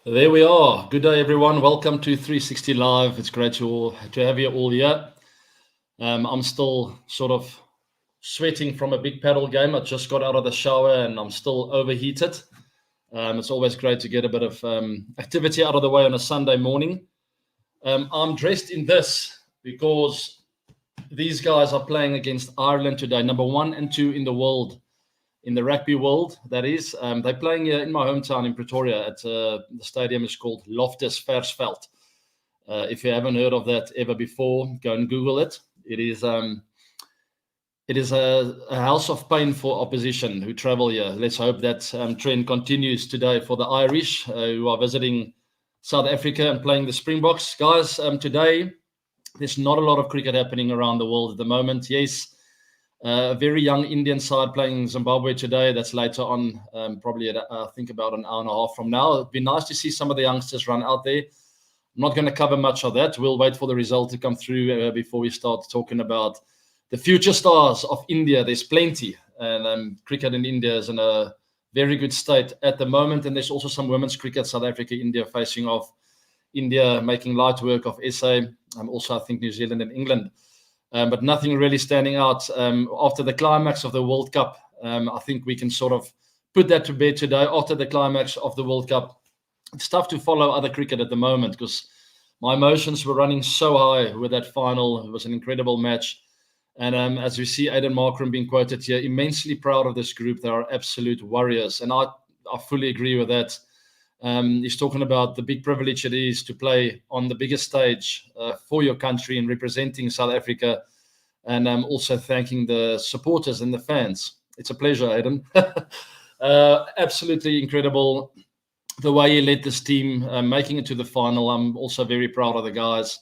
There we are. Good day, everyone. Welcome to 360 Live. It's great to have you all here. I'm still sort of sweating from a big paddle game. I just got out of the shower and I'm still overheated. It's always great to get a bit of activity out of the way on a Sunday morning. I'm dressed in this because these guys are playing against Ireland today, number 1 and 2 in the world. In the rugby world, that is. They're playing in my hometown in Pretoria at the stadium is called Loftus Versfeld. If you haven't heard of that ever before, go and Google it. It is a house of pain for opposition who travel here. Let's hope that trend continues today for the Irish who are visiting South Africa and playing the Springboks. Guys, today there's not a lot of cricket happening around the world at the moment. Yes, a very young Indian side playing Zimbabwe today. That's later on, probably I think about an hour and a half from now. It'd be nice to see some of the youngsters run out there. I'm not going to cover much of that. We'll wait for the result to come through before we start talking about the future stars of India. There's plenty, and cricket in India is in a very good state at the moment. And there's also some women's cricket, South Africa, India facing off. India making light work of SA, also I think New Zealand and England. But nothing really standing out after the climax of the World Cup. I think we can sort of put that to bed today. After the climax of the World Cup, it's tough to follow other cricket at the moment because my emotions were running so high with that final. It was an incredible match. And as we see Aiden Markram being quoted here, immensely proud of this group. They are absolute warriors. And I fully agree with that. He's talking about the big privilege it is to play on the biggest stage for your country and representing South Africa, and also thanking the supporters and the fans. It's a pleasure, Aiden. Absolutely incredible the way he led this team, making it to the final. I'm also very proud of the guys.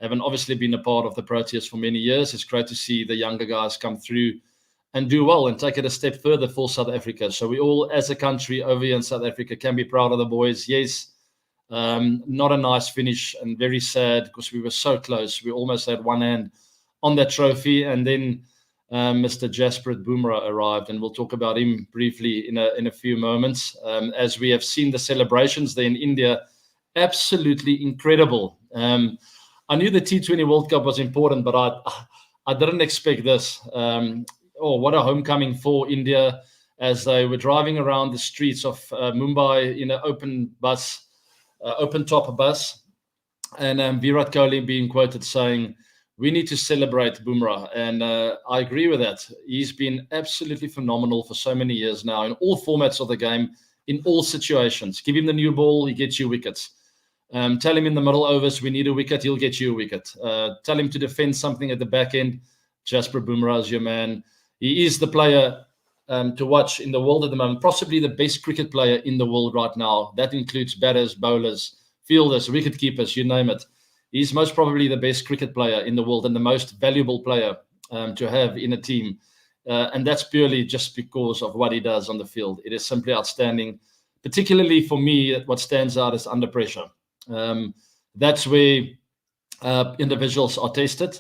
Having obviously been a part of the Proteas for many years, it's great to see the younger guys come through and do well and take it a step further for South Africa. So we all, as a country over here in South Africa, can be proud of the boys. Yes, not a nice finish and very sad because we were so close. We almost had one hand on that trophy. And then Mr. Jasprit Bumrah arrived, and we'll talk about him briefly in a few moments. As we have seen the celebrations there in India, absolutely incredible. I knew the T20 World Cup was important, but I didn't expect this. What a homecoming for India as they were driving around the streets of Mumbai in an open top bus. And Virat Kohli being quoted saying, "We need to celebrate Bumrah." And I agree with that. He's been absolutely phenomenal for so many years now in all formats of the game, in all situations. Give him the new ball, he gets you wickets. Tell him in the middle overs, we need a wicket, he'll get you a wicket. Tell him to defend something at the back end. Jasprit Bumrah is your man. He is the player to watch in the world at the moment, possibly the best cricket player in the world right now. That includes batters, bowlers, fielders, wicket keepers, you name it. He's most probably the best cricket player in the world and the most valuable player to have in a team. And that's purely just because of what he does on the field. It is simply outstanding. Particularly for me, what stands out is under pressure. That's where individuals are tested.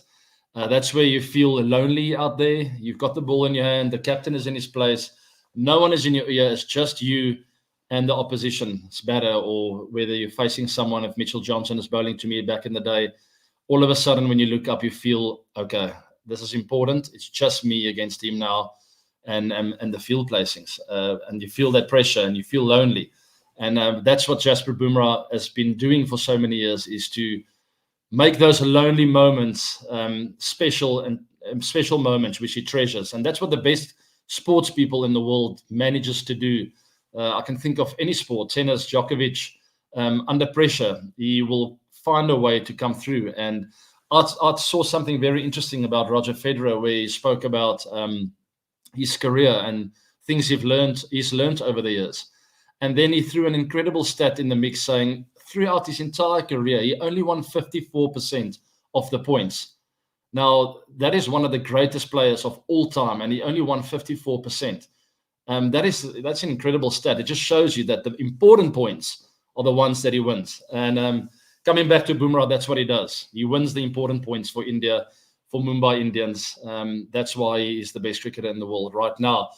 That's where you feel lonely out there. You've got the ball in your hand. The captain is in his place. No one is in your ear. It's just you and the opposition's batter, or whether you're facing someone. If Mitchell Johnson is bowling to me back in the day, all of a sudden when you look up, you feel, okay, this is important. It's just me against him now, and the field placings. And you feel that pressure and you feel lonely. And that's what Jasprit Bumrah has been doing for so many years, is to make those lonely moments special, and special moments which he treasures. And that's what the best sports people in the world manages to do. I can think of any sport, tennis, Djokovic, under pressure, he will find a way to come through. And I saw something very interesting about Roger Federer, where he spoke about his career and things he's learned over the years. And then he threw an incredible stat in the mix saying, throughout his entire career, he only won 54% of the points. Now, that is one of the greatest players of all time, and he only won 54%. That's an incredible stat. It just shows you that the important points are the ones that he wins. And coming back to Bumrah, that's what he does. He wins the important points for India, for Mumbai Indians. That's why he's the best cricketer in the world right now.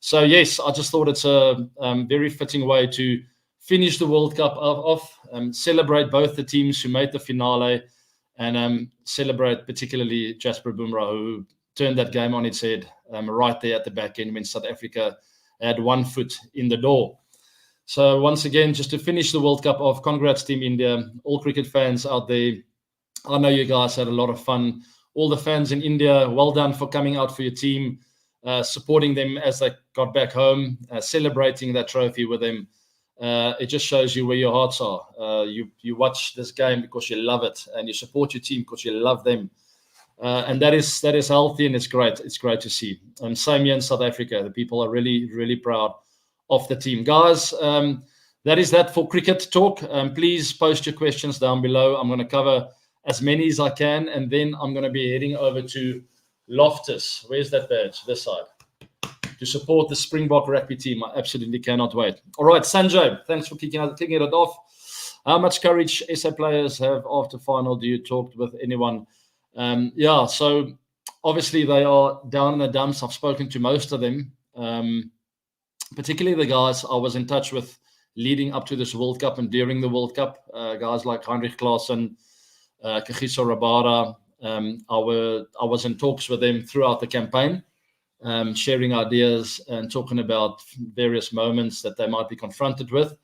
So, yes, I just thought it's a very fitting way to finish the World Cup off, celebrate both the teams who made the finale, and celebrate particularly Jasper Bumrah, who turned that game on its head right there at the back end when South Africa had 1 foot in the door. So once again, just to finish the World Cup off, congrats Team India, all cricket fans out there. I know you guys had a lot of fun. All the fans in India, well done for coming out for your team, supporting them as they got back home, celebrating that trophy with them. It just shows you where your hearts are. You watch this game because you love it, and you support your team because you love them. And that is healthy, and it's great. It's great to see. And same here in South Africa. The people are really, really proud of the team. Guys, that is that for cricket talk. Please post your questions down below. I'm going to cover as many as I can, and then I'm going to be heading over to Loftus. Where's that badge? This side. To support the Springbok rugby team. I absolutely cannot wait. All right, Sanjay, thanks for kicking it off. How much courage SA players have after final? Do you talk with anyone? Yeah, so obviously they are down in the dumps. I've spoken to most of them, particularly the guys I was in touch with leading up to this World Cup and during the World Cup, guys like Heinrich Klaasen, Kagiso Rabada. I was in talks with them throughout the campaign, sharing ideas and talking about various moments that they might be confronted with.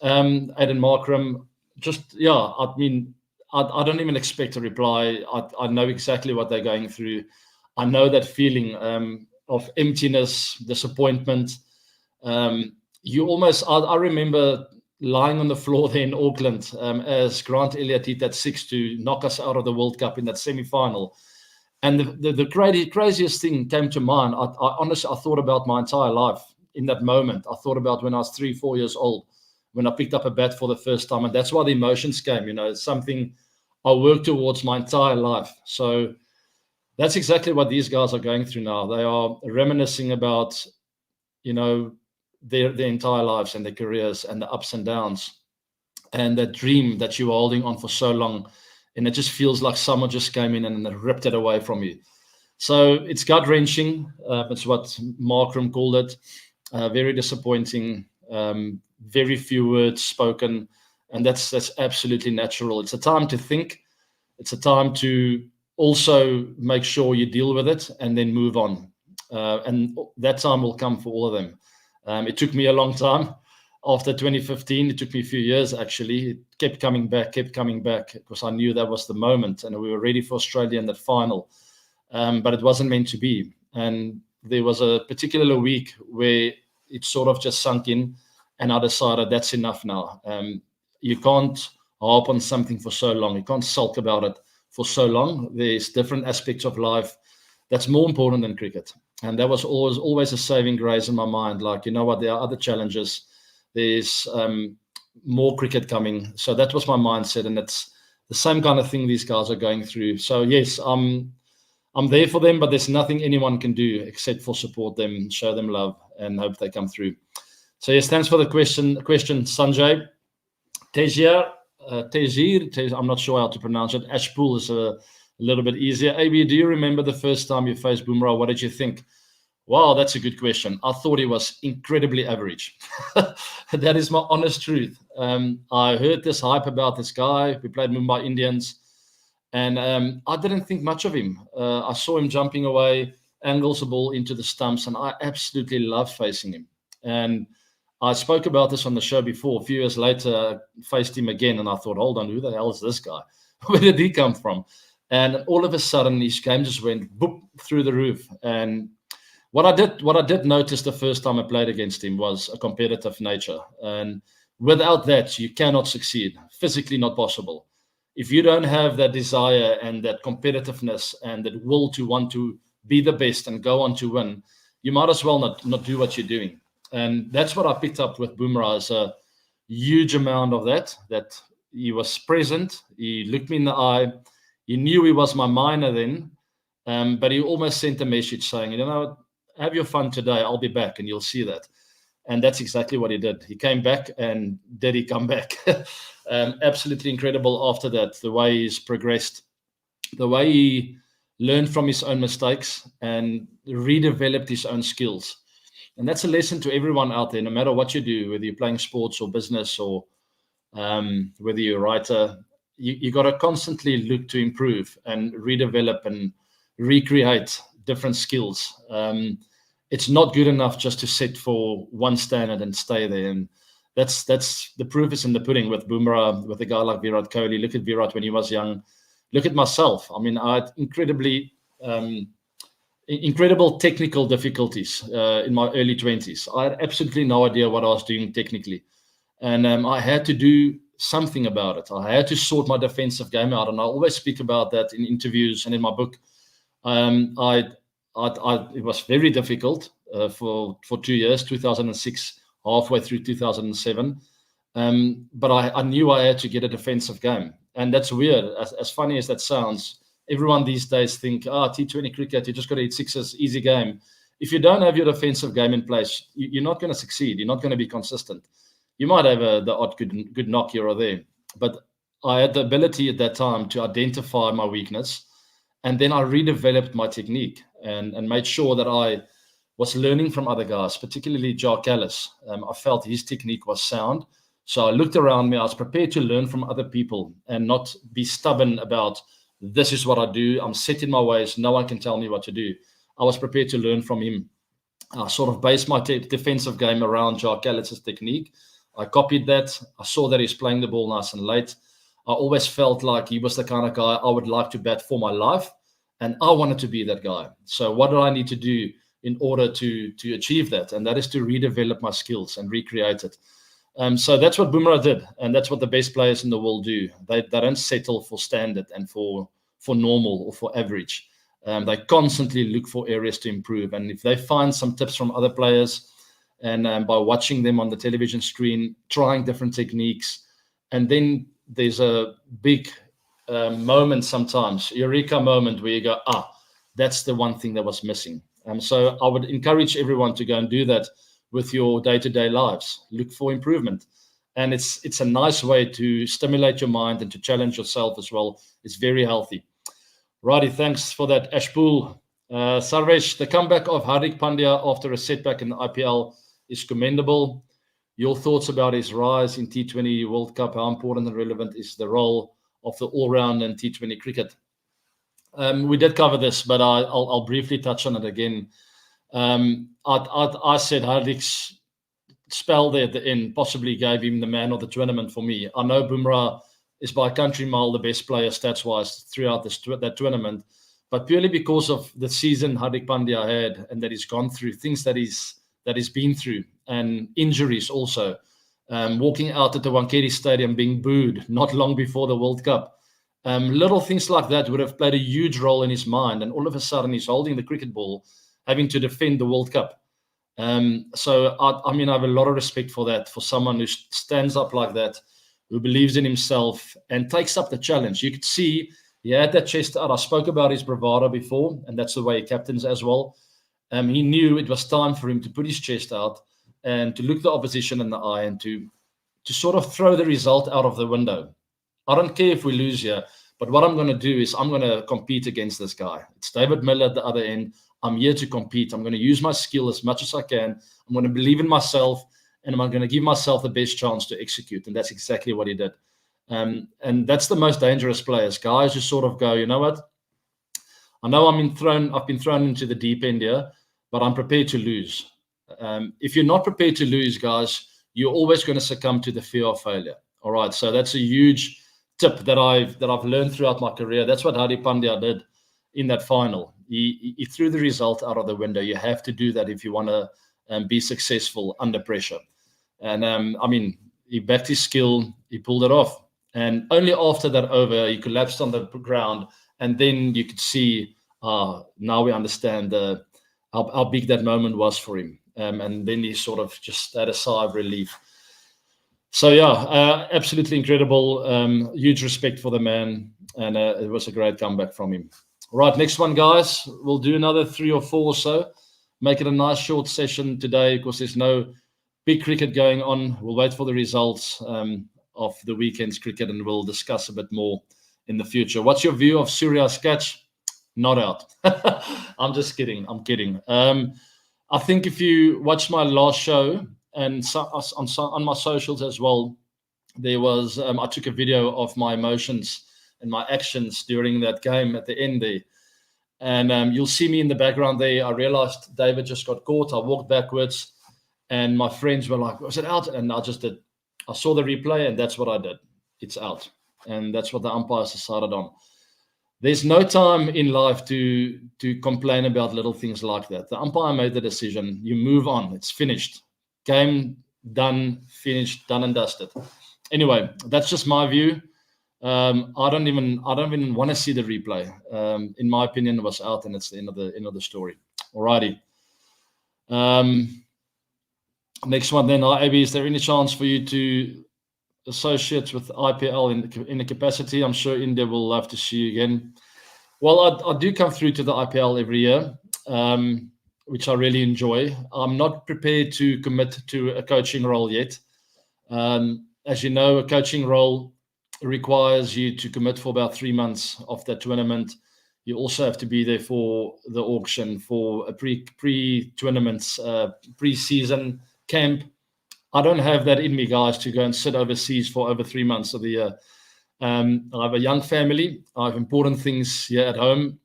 Aidan Markram, I mean, I don't even expect a reply. I know exactly what they're going through. I know that feeling of emptiness, disappointment. I remember lying on the floor there in Auckland as Grant Elliott hit that 6 to knock us out of the World Cup in that semi-final. And the craziest thing came to mind. I honestly, I thought about my entire life in that moment. I thought about when I was 3-4 years old, when I picked up a bat for the first time. And that's why the emotions came. It's something I worked towards my entire life. So that's exactly what these guys are going through now. They are reminiscing about, their entire lives and their careers and the ups and downs and that dream that you were holding on for so long. And it just feels like someone just came in and ripped it away from you. So it's gut-wrenching. It's what Markram called it. Very disappointing. Very few words spoken. And that's absolutely natural. It's a time to think. It's a time to also make sure you deal with it and then move on. And that time will come for all of them. It took me a long time. After 2015, it took me a few years, actually. It kept coming back, because I knew that was the moment, and we were ready for Australia in that final. But it wasn't meant to be. And there was a particular week where it sort of just sunk in, and I decided that's enough now. You can't harp on something for so long. You can't sulk about it for so long. There's different aspects of life that's more important than cricket. And that was always a saving grace in my mind. Like, you know what, there are other challenges. There's more cricket coming. So that was my mindset. And it's the same kind of thing these guys are going through. So yes, I'm there for them, but there's nothing anyone can do except for support them, show them love, and hope they come through. So yes, thanks for the question, Sanjay. Tejir, I'm not sure how to pronounce it. Ashpool is a little bit easier. AB, do you remember the first time you faced Bumrah? What did you think? Wow, that's a good question. I thought he was incredibly average. That is my honest truth. I heard this hype about this guy. We played Mumbai Indians, and I didn't think much of him. I saw him jumping away, angles the ball into the stumps, and I absolutely love facing him. And I spoke about this on the show before. A few years later, I faced him again, and I thought, hold on, who the hell is this guy? Where did he come from? And all of a sudden, his game just went boop through the roof. And what I did notice the first time I played against him was a competitive nature. And without that, you cannot succeed. Physically not possible. If you don't have that desire and that competitiveness and that will to want to be the best and go on to win, you might as well not do what you're doing. And that's what I picked up with Bumrah, is a huge amount of that he was present. He looked me in the eye. He knew he was my minor then, but he almost sent a message saying, you know, have your fun today. I'll be back, and you'll see that. And that's exactly what he did. He came back, and did he come back? Absolutely incredible after that, the way he's progressed, the way he learned from his own mistakes and redeveloped his own skills. And that's a lesson to everyone out there, no matter what you do, whether you're playing sports or business or whether you're a writer. You got to constantly look to improve and redevelop and recreate different skills. It's not good enough just to set for one standard and stay there. And that's the proof is in the pudding with Bumrah, with a guy like Virat Kohli. Look at Virat when he was young. Look at myself. I mean, I had incredible technical difficulties in my early 20s. I had absolutely no idea what I was doing technically. And I had to do something about it. I had to sort my defensive game out. And I always speak about that in interviews and in my book. It was very difficult for 2 years, 2006, halfway through 2007. But I knew I had to get a defensive game. And that's weird. As funny as that sounds, everyone these days think, T20 cricket, you just got to hit sixes, easy game. If you don't have your defensive game in place, you're not going to succeed. You're not going to be consistent. You might have the odd good knock here or there. But I had the ability at that time to identify my weakness. And then I redeveloped my technique and made sure that I was learning from other guys, particularly Jacques Kallis. I felt his technique was sound. So I looked around me. I was prepared to learn from other people and not be stubborn about, this is what I do. I'm set in my ways. No one can tell me what to do. I was prepared to learn from him. I sort of based my defensive game around Jacques Kallis' technique. I copied that. I saw that he's playing the ball nice and late. I always felt like he was the kind of guy I would like to bat for my life. And I wanted to be that guy. So what do I need to do in order to achieve that? And that is to redevelop my skills and recreate it. So that's what Bumrah did. And that's what the best players in the world do. They don't settle for standard and for normal or for average. They constantly look for areas to improve. And if they find some tips from other players, and by watching them on the television screen, trying different techniques, and then there's a big moment sometimes, eureka moment, where you go, that's the one thing that was missing. So I would encourage everyone to go and do that with your day-to-day lives. Look for improvement. And it's a nice way to stimulate your mind and to challenge yourself as well. It's very healthy. Righty, thanks for that, Ashpool. Sarvesh, the comeback of Hardik Pandya after a setback in the IPL is commendable. Your thoughts about his rise in T20 World Cup? How important and relevant is the role of the all-round in T20 cricket? We did cover this, but I'll briefly touch on it again. I said Hardik's spell there at the end possibly gave him the man of the tournament for me. I know Bumrah is by a country mile the best player stats-wise throughout that tournament, but purely because of the season Hardik Pandya had and that he's gone through, things that he's been through, and injuries also. Walking out at the Wankhede Stadium being booed not long before the World Cup. Little things like that would have played a huge role in his mind, and all of a sudden he's holding the cricket ball, having to defend the World Cup. So I have a lot of respect for that, for someone who stands up like that, who believes in himself and takes up the challenge. You could see he had that chest out. I spoke about his bravado before, and that's the way he captains as well. He knew it was time for him to put his chest out and to look the opposition in the eye and to sort of throw the result out of the window. I don't care if we lose here, but what I'm going to do is I'm going to compete against this guy. It's David Miller at the other end. I'm here to compete. I'm going to use my skill as much as I can. I'm going to believe in myself, and I'm going to give myself the best chance to execute. And that's exactly what he did. And that's the most dangerous players, guys who sort of go, you know what? I know I've been thrown into the deep end here, but I'm prepared to lose. If you're not prepared to lose, guys, you're always going to succumb to the fear of failure. All right. So that's a huge tip that I've learned throughout my career. That's what Hardik Pandya did in that final. He threw the result out of the window. You have to do that if you want to be successful under pressure. And he backed his skill. He pulled it off. And only after that over, he collapsed on the ground. And then you could see, now we understand how big that moment was for him. And then he sort of just had a sigh of relief. So, absolutely incredible. Huge respect for the man. And it was a great comeback from him. Right, next one, guys. We'll do another 3 or 4 or so. Make it a nice short session today because there's no big cricket going on. We'll wait for the results of the weekend's cricket and we'll discuss a bit more in the future. What's your view of Surya's catch? Not out. I'm just kidding. I'm kidding. I think if you watch my last show and on my socials as well, there was I took a video of my emotions and my actions during that game at the end there. And you'll see me in the background there. I realized David just got caught. I walked backwards, and my friends were like, "Was it out?" And I just did. I saw the replay, and that's what I did. It's out, and that's what the umpires decided on. There's no time in life to complain about little things like that. The umpire made the decision. You move on. It's finished. Game done, finished, done and dusted. Anyway, that's just my view. I don't even want to see the replay. In my opinion, it was out, and it's the end of the story. Alrighty. Next one then, AB, is there any chance for you to associate with IPL in a capacity? I'm sure India will love to see you again. Well, I do come through to the IPL every year, which I really enjoy. I'm not prepared to commit to a coaching role yet. As you know, a coaching role requires you to commit for about 3 months of that tournament. You also have to be there for the auction, for a pre-tournaments, pre-season camp. I don't have that in me, guys, to go and sit overseas for over 3 months of the year. I have a young family. I have important things here at home.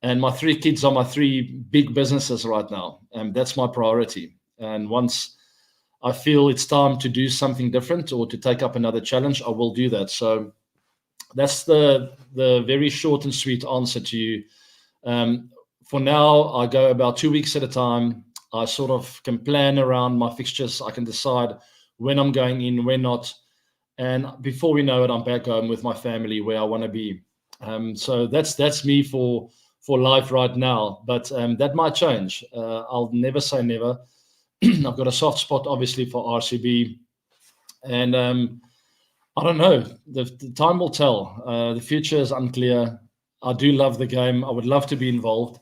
And my 3 kids are my 3 big businesses right now. And that's my priority. And once I feel it's time to do something different or to take up another challenge, I will do that. So that's the very short and sweet answer to you. For now, I go about 2 weeks at a time. I sort of can plan around my fixtures. I can decide when I'm going in, when not. And before we know it, I'm back home with my family where I want to be. So that's me for life right now. But that might change. I'll never say never. I've got a soft spot, obviously, for RCB. And I don't know. The time will tell. The future is unclear. I do love the game. I would love to be involved.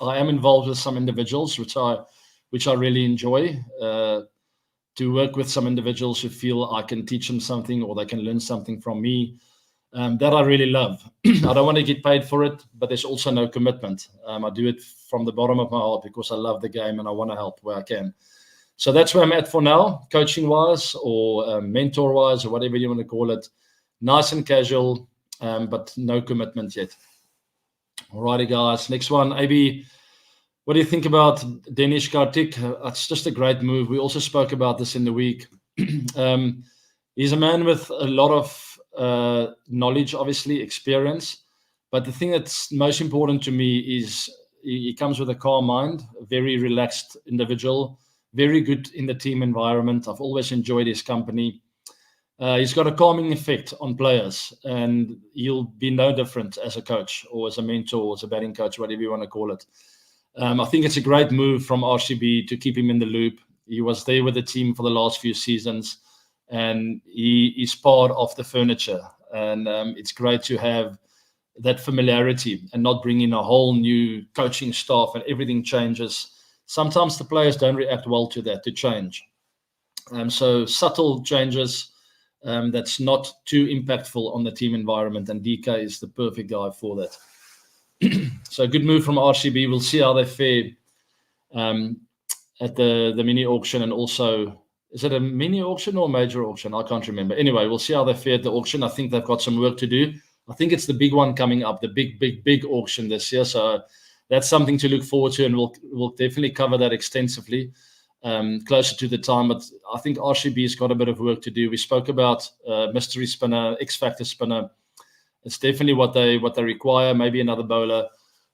I am involved with some individuals, which I really enjoy. To work with some individuals who feel I can teach them something or they can learn something from me. That I really love. I don't want to get paid for it, but there's also no commitment. I do it from the bottom of my heart because I love the game and I want to help where I can. So that's where I'm at for now, coaching-wise or mentor-wise or whatever you want to call it. Nice and casual, but no commitment yet. Alrighty, guys. Next one, AB. What do you think about Dinesh Karthik? It's just a great move. We also spoke about this in the week. He's a man with a lot of knowledge, obviously, experience. But the thing that's most important to me is he comes with a calm mind, a very relaxed individual, very good in the team environment. I've always enjoyed his company. He's got a calming effect on players, and he'll be no different as a coach or as a mentor or as a batting coach, whatever you want to call it. I think it's a great move from RCB to keep him in the loop. He was there with the team for the last few seasons, and he is part of the furniture. And it's great to have that familiarity and not bring in a whole new coaching staff and everything changes. Sometimes the players don't react well to that, to change. So subtle changes that's not too impactful on the team environment, and DK is the perfect guy for that. So good move from RCB. We'll see how they fare at the mini auction, and also, is it a mini auction or major auction? I can't remember. Anyway, we'll see how they fare at the auction. I think they've got some work to do. I think it's the big one coming up, the big auction this year. So that's something to look forward to, and we'll definitely cover that extensively closer to the time. But I think RCB's got a bit of work to do. We spoke about mystery spinner, X-Factor spinner. It's definitely what they require. Maybe another bowler.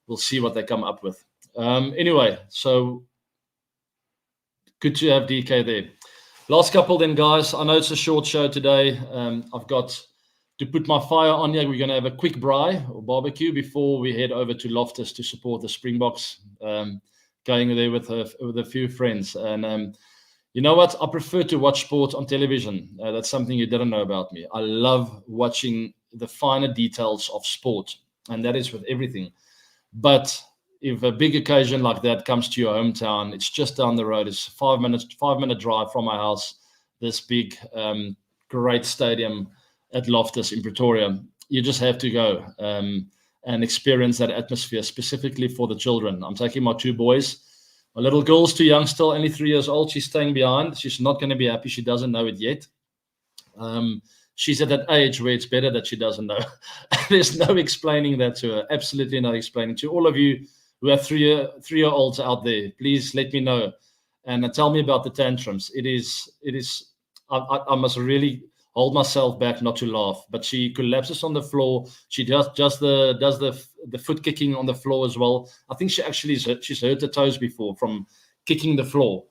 We'll see what they come up with. Anyway, so good to have DK there. Last couple then, guys. I know it's a short show today. I've got to put my fire on here. We're going to have a quick braai or barbecue before we head over to Loftus to support the Springboks. Going there with a few friends. And you know what? I prefer to watch sport on television. That's something you didn't know about me. I love watching the finer details of sport, and that is with everything. But if a big occasion like that comes to your hometown, it's just down the road. It's 5-minute drive from my house. This big, great stadium at Loftus in Pretoria. You just have to go and experience that atmosphere, specifically for the children. I'm taking my 2 boys. My little girl's too young still, only 3 years old. She's staying behind. She's not going to be happy. She doesn't know it yet. She's at that age where it's better that she doesn't know. There's no explaining that to her. Absolutely no explaining. To all of you who have three-year-olds out there, please let me know and tell me about the tantrums. It is. I must really hold myself back not to laugh. But she collapses on the floor. She does the foot kicking on the floor as well. I think she's hurt her toes before from kicking the floor.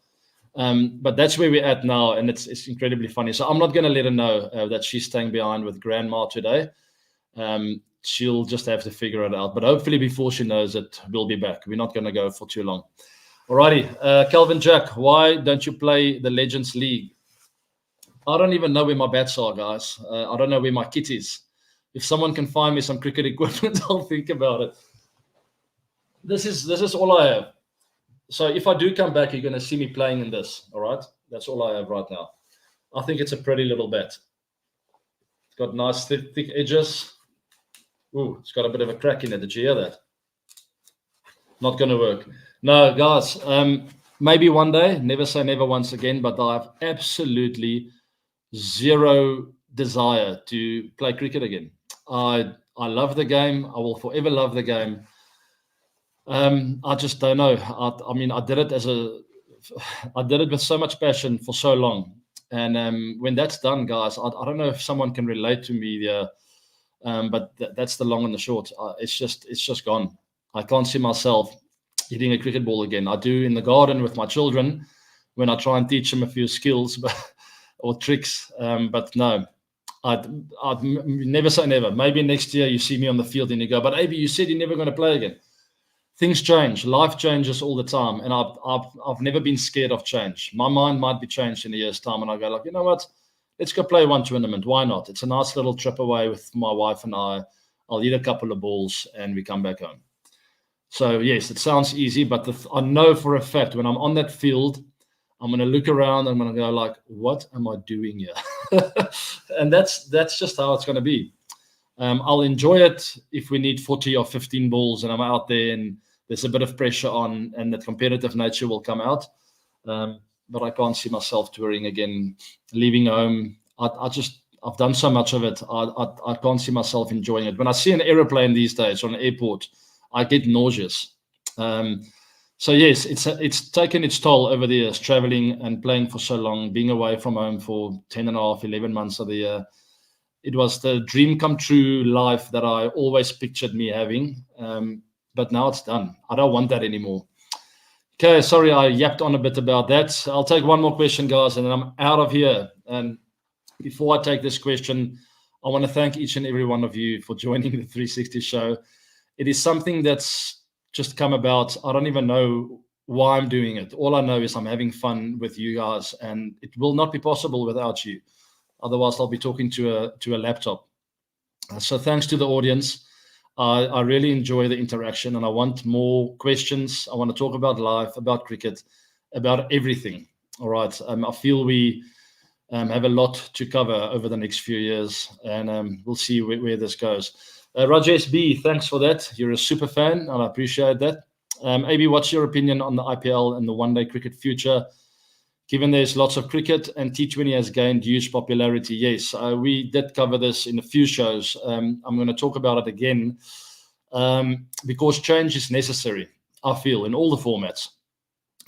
But that's where we're at now, and it's incredibly funny. So I'm not going to let her know that she's staying behind with grandma today. She'll just have to figure it out. But hopefully before she knows it, we'll be back. We're not going to go for too long. Alrighty, Calvin Jack, why don't you play the Legends League? I don't even know where my bats are, guys. I don't know where my kit is. If someone can find me some cricket equipment, I'll think about it. This is all I have. So if I do come back, you're going to see me playing in this, all right? That's all I have right now. I think it's a pretty little bat. It's got nice thick edges. Ooh, it's got a bit of a crack in it. Did you hear that? Not going to work. No, guys, maybe one day, never say never once again, but I have absolutely zero desire to play cricket again. I love the game. I will forever love the game. I just don't know. I mean, I did it with so much passion for so long, and when that's done, guys, I don't know if someone can relate to me there, but that's the long and the short. It's just gone. I can't see myself hitting a cricket ball again. I do in the garden with my children when I try and teach them a few skills or tricks, but no. I'd never say never. Maybe next year you see me on the field and you go, but Aby, you said you're never going to play again. Things change. Life changes all the time, and I've never been scared of change. My mind might be changed in a year's time, and I go like, you know what? Let's go play one tournament. Why not? It's a nice little trip away with my wife and I. I'll eat a couple of balls, and we come back home. So yes, it sounds easy, but I know for a fact when I'm on that field, I'm going to look around and I'm going to go like, what am I doing here? And that's just how it's going to be. I'll enjoy it if we need 40 or 15 balls and I'm out there and there's a bit of pressure on and the competitive nature will come out. But I can't see myself touring again, leaving home. I've done so much of it. I can't see myself enjoying it. When I see an aeroplane these days or an airport, I get nauseous. So yes, it's taken its toll over the years, traveling and playing for so long, being away from home for 10 and a half, 11 months of the year. It was the dream come true life that I always pictured me having. But now it's done. I don't want that anymore. Okay, sorry, I yapped on a bit about that. I'll take one more question, guys, and then I'm out of here. And before I take this question, I want to thank each and every one of you for joining the 360 show. It is something that's just come about. I don't even know why I'm doing it. All I know is I'm having fun with you guys, and it will not be possible without you. Otherwise, I'll be talking to a laptop. So thanks to the audience. I really enjoy the interaction, and I want more questions. I want to talk about life, about cricket, about everything. All right. I feel we have a lot to cover over the next few years, and we'll see where this goes. Rajesh B, thanks for that. You're a super fan, and I appreciate that. Aby, what's your opinion on the IPL and the one-day cricket future? Given there's lots of cricket and T20 has gained huge popularity, yes, we did cover this in a few shows. I'm going to talk about it again because change is necessary, I feel, in all the formats.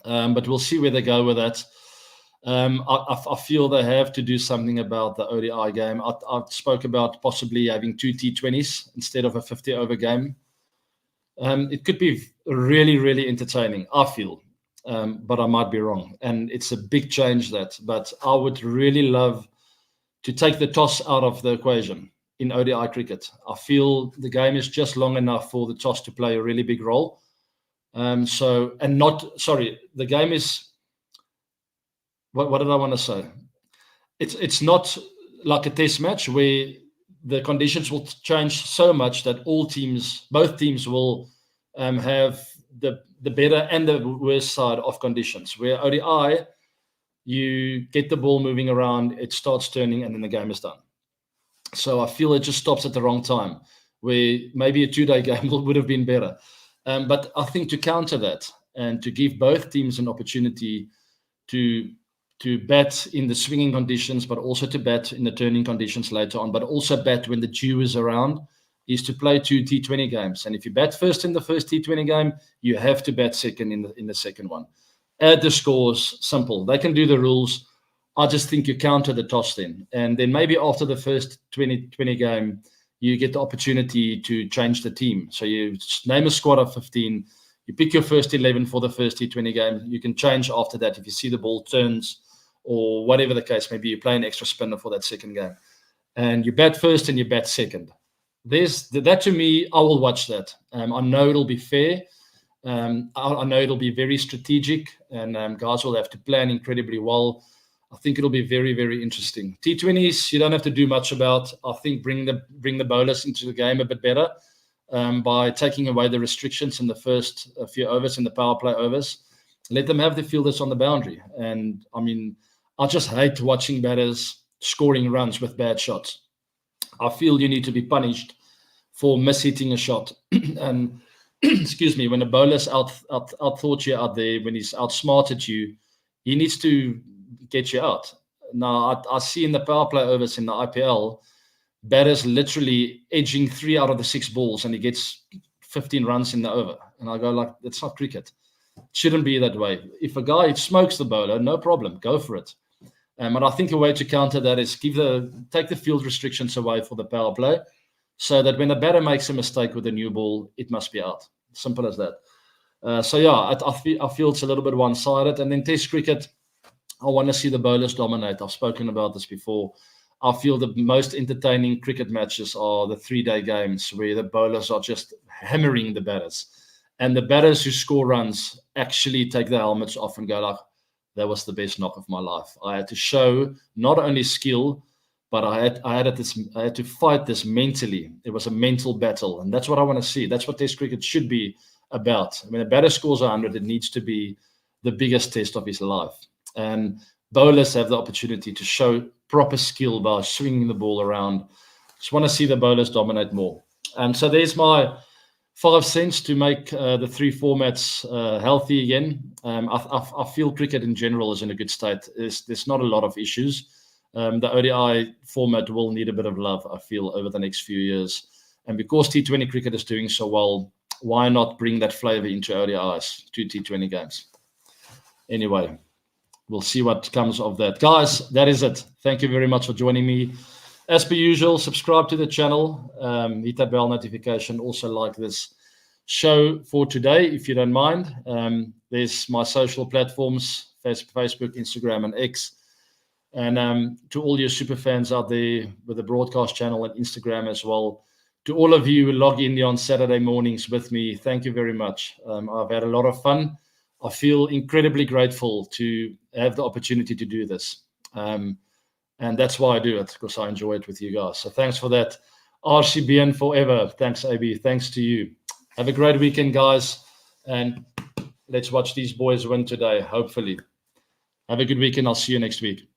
But we'll see where they go with that. I feel they have to do something about the ODI game. I spoke about possibly having 2 T20s instead of a 50-over game. It could be really, really entertaining, I feel. But I might be wrong. And it's a big change but I would really love to take the toss out of the equation in ODI cricket. I feel the game is just long enough for the toss to play a really big role. The game is, what did I want to say? It's not like a test match where the conditions will change so much that both teams will have the better and the worst side of conditions. Where ODI, you get the ball moving around, it starts turning, and then the game is done. So I feel it just stops at the wrong time, where maybe a 2-day game would have been better. But I think to counter that, and to give both teams an opportunity to bat in the swinging conditions, but also to bat in the turning conditions later on, but also bat when the dew is around, is to play 2 T20 games. And if you bat first in the first T20 game, you have to bat second in the second one. Add the scores, simple. They can do the rules. I just think you counter the toss then. And then maybe after the first 20 game, you get the opportunity to change the team. So you name a squad of 15, you pick your first 11 for the first T20 game. You can change after that if you see the ball turns or whatever the case may be. You play an extra spinner for that second game. And you bat first and you bat second. That to me, I will watch that. I know it'll be fair. I know it'll be very strategic, and guys will have to plan incredibly well. I think it'll be very, very interesting. T20s, you don't have to do much about. I think bring the bowlers into the game a bit better by taking away the restrictions in the first few overs in the power play overs. Let them have the fielders on the boundary. And I mean, I just hate watching batters scoring runs with bad shots. I feel you need to be punished for mishitting a shot. And excuse me, when a bowler's outthought you out there, when he's outsmarted you, he needs to get you out. Now, I see in the power play overs in the IPL, batters literally edging 3 out of the 6 balls, and he gets 15 runs in the over. And I go like, that's not cricket. It shouldn't be that way. If a guy smokes the bowler, no problem, go for it. And I think a way to counter that is take the field restrictions away for the power play, so that when the batter makes a mistake with a new ball, it must be out. Simple as that. I feel it's a little bit one-sided. And then Test cricket, I want to see the bowlers dominate. I've spoken about this before. I feel the most entertaining cricket matches are the 3-day games where the bowlers are just hammering the batters. And the batters who score runs actually take their helmets off and go like, that was the best knock of my life. I had to show not only skill, but I had to fight this mentally. It was a mental battle, and that's what I want to see. That's what Test cricket should be about. When a batter scores 100, it needs to be the biggest test of his life. And bowlers have the opportunity to show proper skill by swinging the ball around. Just want to see the bowlers dominate more. And so there's my 5 cents to make the 3 formats healthy again. I feel cricket in general is in a good state. There's not a lot of issues. The ODI format will need a bit of love, I feel, over the next few years. And because T20 cricket is doing so well, why not bring that flavor into ODIs, 2 T20 games? Anyway, we'll see what comes of that. Guys, that is it. Thank you very much for joining me. As per usual, subscribe to the channel, hit that bell notification. Also like this show for today, if you don't mind. There's my social platforms, Facebook, Instagram, and X. And to all your super fans out there with the broadcast channel and Instagram as well, to all of you who log in on Saturday mornings with me, thank you very much. I've had a lot of fun. I feel incredibly grateful to have the opportunity to do this. And that's why I do it, because I enjoy it with you guys. So thanks for that. RCBN forever. Thanks, AB. Thanks to you. Have a great weekend, guys. And let's watch these boys win today, hopefully. Have a good weekend. I'll see you next week.